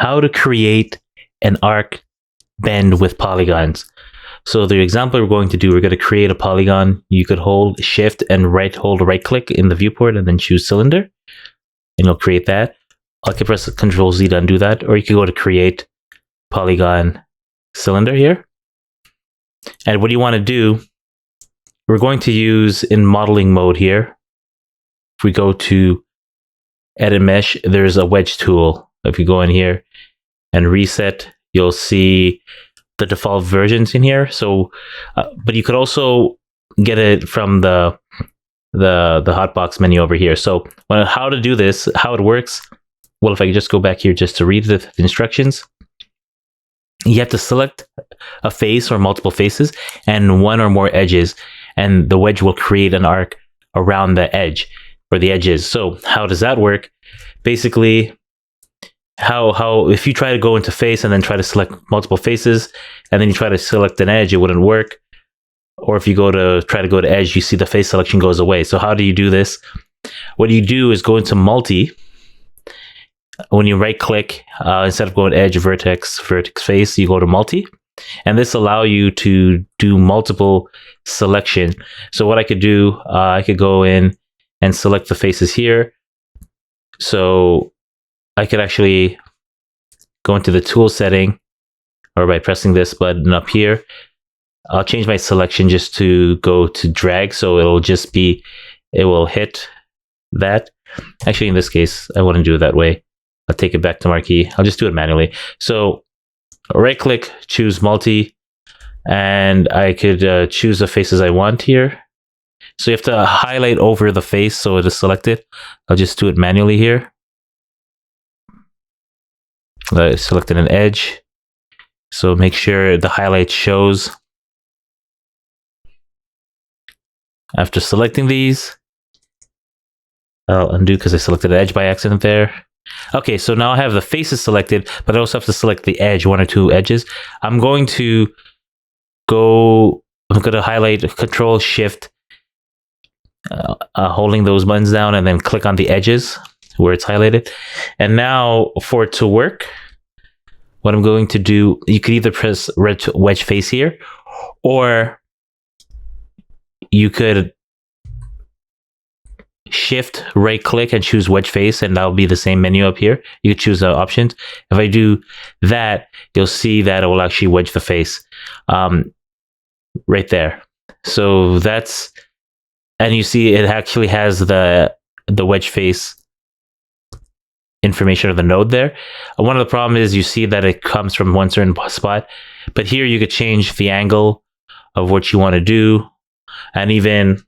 how to create an arc bend with polygons. So the example we're going to do, we're going to create a polygon. You could hold shift and hold right click in the viewport and then choose cylinder, and you'll create that. I can press Control Z to undo that, or you can go to create polygon cylinder here. And what you want to do, we're going to use in modeling mode here. If we go to edit mesh, there's a wedge tool. If you go in here and reset, you'll see the default versions in here. So, but you could also get it from the hotbox menu over here. So, how to do this, how it works. Well, if I could just go back here just to read the instructions. You have to select a face or multiple faces and one or more edges, and the wedge will create an arc around the edge or the edges. So how does that work? Basically, how if you try to go into face and then try to select multiple faces and then you try to select an edge, it wouldn't work. Or if you try to go to edge, you see the face selection goes away. So how do you do this? What you do is go into multi. When you right click, instead of going edge, vertex, face, you go to multi, and this allows you to do multiple selection. So what I could do, I could go in and select the faces here. So I could actually go into the tool setting, or by pressing this button up here, I'll change my selection just to go to drag. So it will hit that. Actually, in this case, I wouldn't do it that way. I'll take it back to marquee. I'll just do it manually. So right click, choose multi, and I could choose the faces I want here. So you have to highlight over the face so it is selected. I'll just do it manually here. I selected an edge. So make sure the highlight shows. After selecting these, I'll undo because I selected an edge by accident there. Okay, so now I have the faces selected, but I also have to select the edge, one or two edges. I'm going to highlight Control Shift, holding those buttons down, and then click on the edges where it's highlighted. And now for it to work, what I'm going to do, you could either press wedge face here, or you could shift right click and choose wedge face, and that'll be the same menu up here. You could choose the options. If I do that, you'll see that it will actually wedge the face right there. So that's, and you see it actually has the wedge face information of the node there. One of the problems is you see that it comes from one certain spot, but here you could change the angle of what you want to do, and even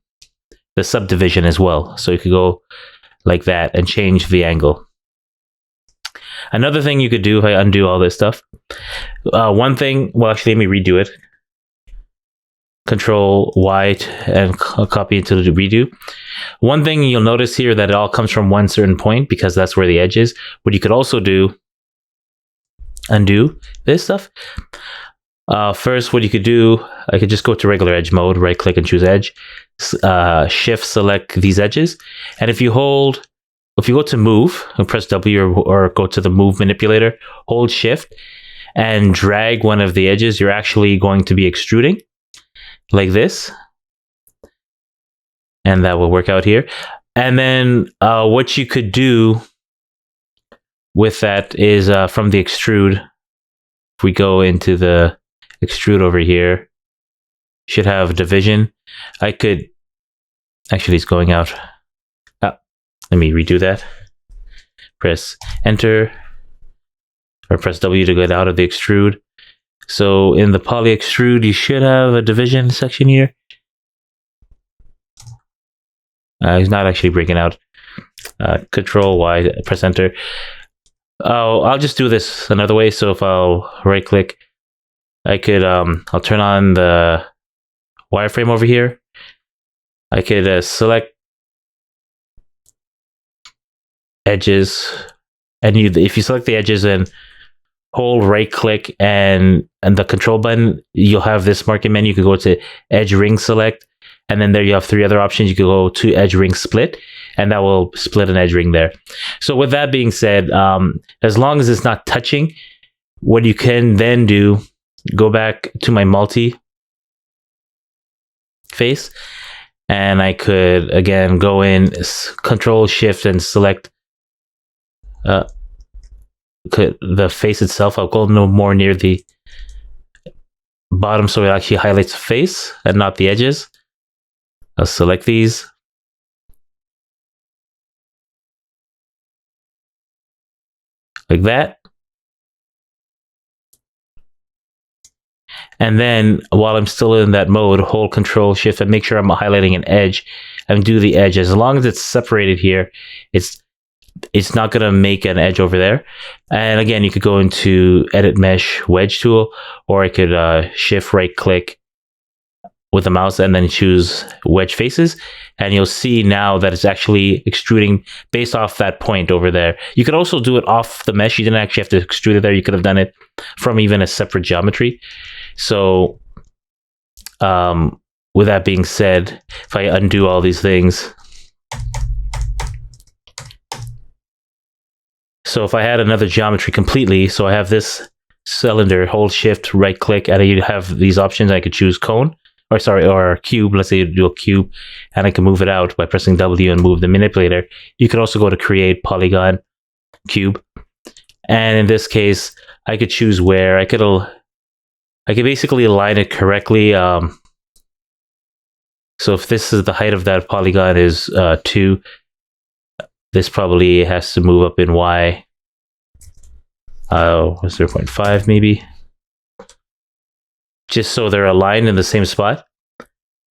the subdivision as well. So you could go like that and change the angle. Another thing you could do, if I undo all this stuff, one thing, well, actually, let me redo it. Control Y and copy into the redo. One thing you'll notice here that it all comes from one certain point because that's where the edge is. What you could also do, undo this stuff. First, what you could do, I could just go to regular edge mode, right click and choose edge, shift select these edges. And if you go to move and press W or go to the move manipulator, hold shift and drag one of the edges, you're actually going to be extruding like this. And that will work out here. And then what you could do with that is from the extrude, if we go into the extrude over here, should have division. I could actually, it's going out. Let me redo that. Press enter or press W to get out of the extrude. So in the poly extrude, you should have a division section here. It's not actually breaking out. Control Y, press enter. Oh, I'll just do this another way. So if I'll right click, I could, I'll turn on the wireframe over here. I could select edges, and if you select the edges and hold right click and the control button, you'll have this marking menu. You could go to edge ring select, and then there you have three other options. You could go to edge ring split, and that will split an edge ring there. So with that being said, as long as it's not touching, what you can then do, go back to my multi face, and I could again go in, Control Shift, and select the face itself. I'll go no more near the bottom so it actually highlights the face and not the edges. I'll select these. Like that. And then while I'm still in that mode, hold Control Shift and make sure I'm highlighting an edge and do the edge. As long as it's separated here, it's not going to make an edge over there. And again, you could go into Edit Mesh Wedge Tool, or I could Shift right click with the mouse and then choose Wedge Faces. And you'll see now that it's actually extruding based off that point over there. You could also do it off the mesh. You didn't actually have to extrude it there. You could have done it from even a separate geometry. So with that being said, if I undo all these things, so if I had another geometry completely, so I have this cylinder, hold Shift, right click, and you have these options. I could choose cone, or cube. Let's say you do a cube, and I can move it out by pressing W and move the manipulator. You could also go to Create Polygon Cube, and in this case, I could choose where I could basically align it correctly. So if this is the height of that polygon is 2, this probably has to move up in Y. 0.5 maybe. Just so they're aligned in the same spot.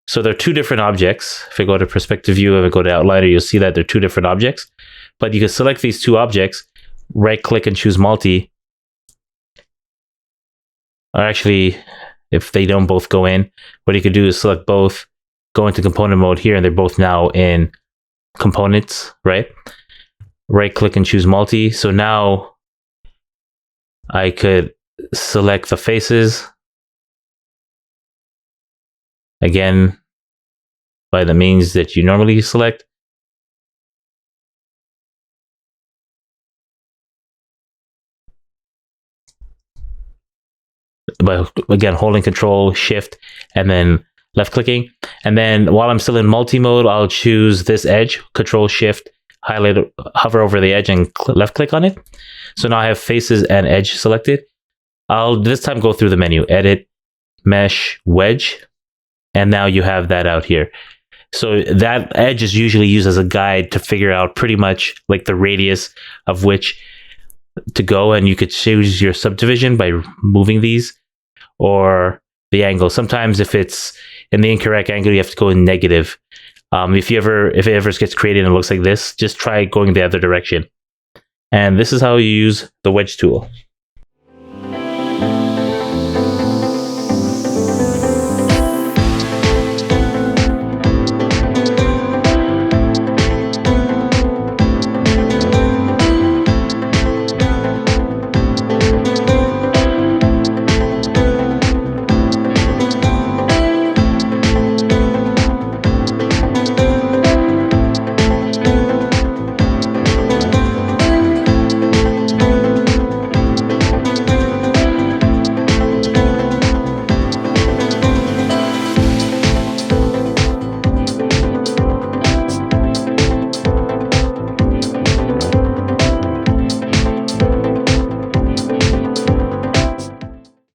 So they're two different objects. If I go to perspective view, if I go to outliner, you'll see that they're two different objects. But you can select these two objects, right click and choose multi. Or actually, if they don't both go in, what you could do is select both, go into component mode here, and they're both now in components, right? Right click and choose multi. So now I could select the faces again by the means that you normally select. By again holding Control Shift and then left clicking. And then while I'm still in multi mode, I'll choose this edge, Control Shift, highlight, hover over the edge and left click on it. So now I have faces and edge selected. I'll this time go through the menu, Edit, Mesh, Wedge, and now you have that out here. So that edge is usually used as a guide to figure out pretty much like the radius of which to go, and you could choose your subdivision by moving these, or the angle. Sometimes if it's in the incorrect angle, you have to go in negative. If it ever gets created and it looks like this, just try going the other direction. And this is how you use the Wedge tool.